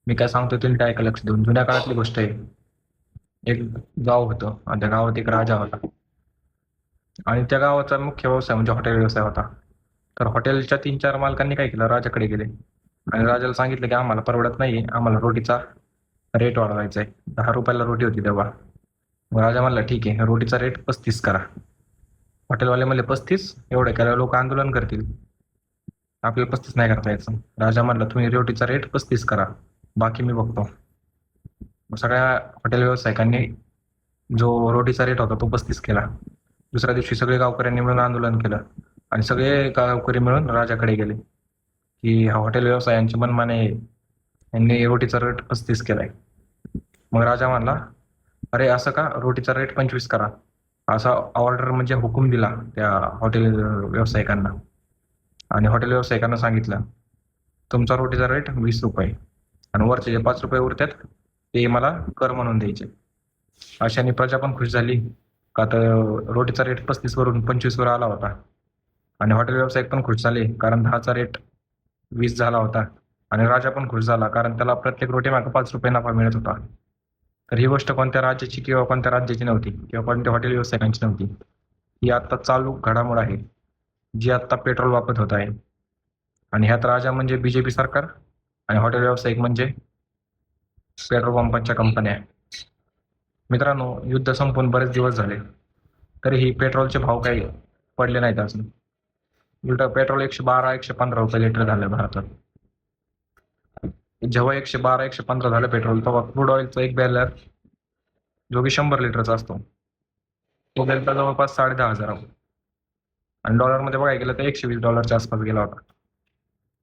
मी काय सांगतो तुम्ही काय ऐका लक्ष देऊन. जुन्या काळातली गोष्ट आहे. एक गाव होतं आणि त्या गावात एक राजा होता आणि त्या गावाचा मुख्य व्यवसाय म्हणजे हॉटेल व्यवसाय होता. तर हॉटेलच्या 3-4 मालकांनी काय केलं, राजाकडे गेले आणि राजाला सांगितलं की आम्हाला परवडत नाहीये, आम्हाला रोटीचा रेट वाढवायचा आहे. 10 रुपयाला रोटी होती तेव्हा. मग राजा म्हणला ठीक आहे, रोटीचा रेट 35 करा. हॉटेलवाले म्हणले 35 एवढं केल्यावर लोक आंदोलन करतील, आपल्याला 35 नाही करता यायचं. राजा म्हणला तुम्ही रोटीचा रेट 35 करा, बाकी मी बघतो. मग सगळ्या हॉटेल व्यावसायिकांनी जो रोटीचा रेट होता तो 35 केला. दुसऱ्या दिवशी सगळे गावकऱ्यांनी मिळून आंदोलन केलं आणि सगळे गावकरी मिळून राजाकडे गेले की हा हॉटेल व्यवसायांची मनमानी आहे, यांनी रोटीचा रेट 35 केलाय. मग राजा म्हणला अरे असं का, रोटीचा रेट 25 करा. असा ऑर्डर म्हणजे हुकूम दिला त्या हॉटेल व्यावसायिकांना. आणि हॉटेल व्यावसायिकांना सांगितलं तुमचा रोटीचा रेट 20 रुपये आणि वरचे जे 5 रुपये उरतात ते मला कर म्हणून द्यायचे. अशाने प्रजा पण खुश झाली का तर रोटीचा रेट 35 वरून 25 वर आला होता. आणि हॉटेल व्यावसायिक पण खुश झाले कारण 10चा रेट 20 झाला होता. आणि राजा पण खुश झाला कारण त्याला प्रत्येक रोटी मागे 5 रुपये नफा मिळत होता. तर ही गोष्ट कोणत्या राज्याची किंवा कोणत्या राज्याची नव्हती किंवा कोणत्या हॉटेल व्यावसायिकांची नव्हती. ही आता चालू घडामोड आहे जी आता पेट्रोल वापरत होत आहे. आणि ह्यात राजा म्हणजे बीजेपी सरकार आणि हॉटेल व्यावसायिक म्हणजे पेट्रोल पंपांच्या कंपन्या. मित्रांनो, युद्ध संपून बरेच दिवस झाले तरीही पेट्रोलचे भाव काही पडले नाहीत अजून. उलट पेट्रोल 112 115 रुपये लिटर झालं भारतात. जेव्हा 112 115 झालं पेट्रोल तेव्हा क्रूड ऑइलचा एक बॅरल जो की 100 लिटरचा असतो तो गेला जवळपास 10,500 आणि डॉलरमध्ये बघायला गेलं तर $120च्या आसपास गेला होता.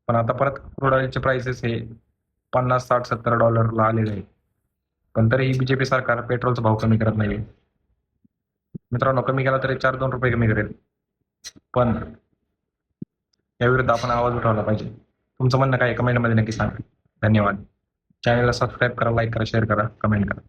पण आता परत क्रूड ऑइलचे प्राइसेस हे 50 60 $70ला आलेले आहेत. पण तरीही बीजेपी सरकार पेट्रोलचा भाव कमी करत नाहीये. मित्रांनो, कमी केला तरी 4-2 रुपये कमी करेल, पण याविरुद्ध आपण आवाज उठवला पाहिजे. तुमचं म्हणणं काय कमेंटमध्ये नक्की सांगा. धन्यवाद. चॅनलला सबस्क्राईब करा, लाईक करा, शेअर करा, कमेंट करा.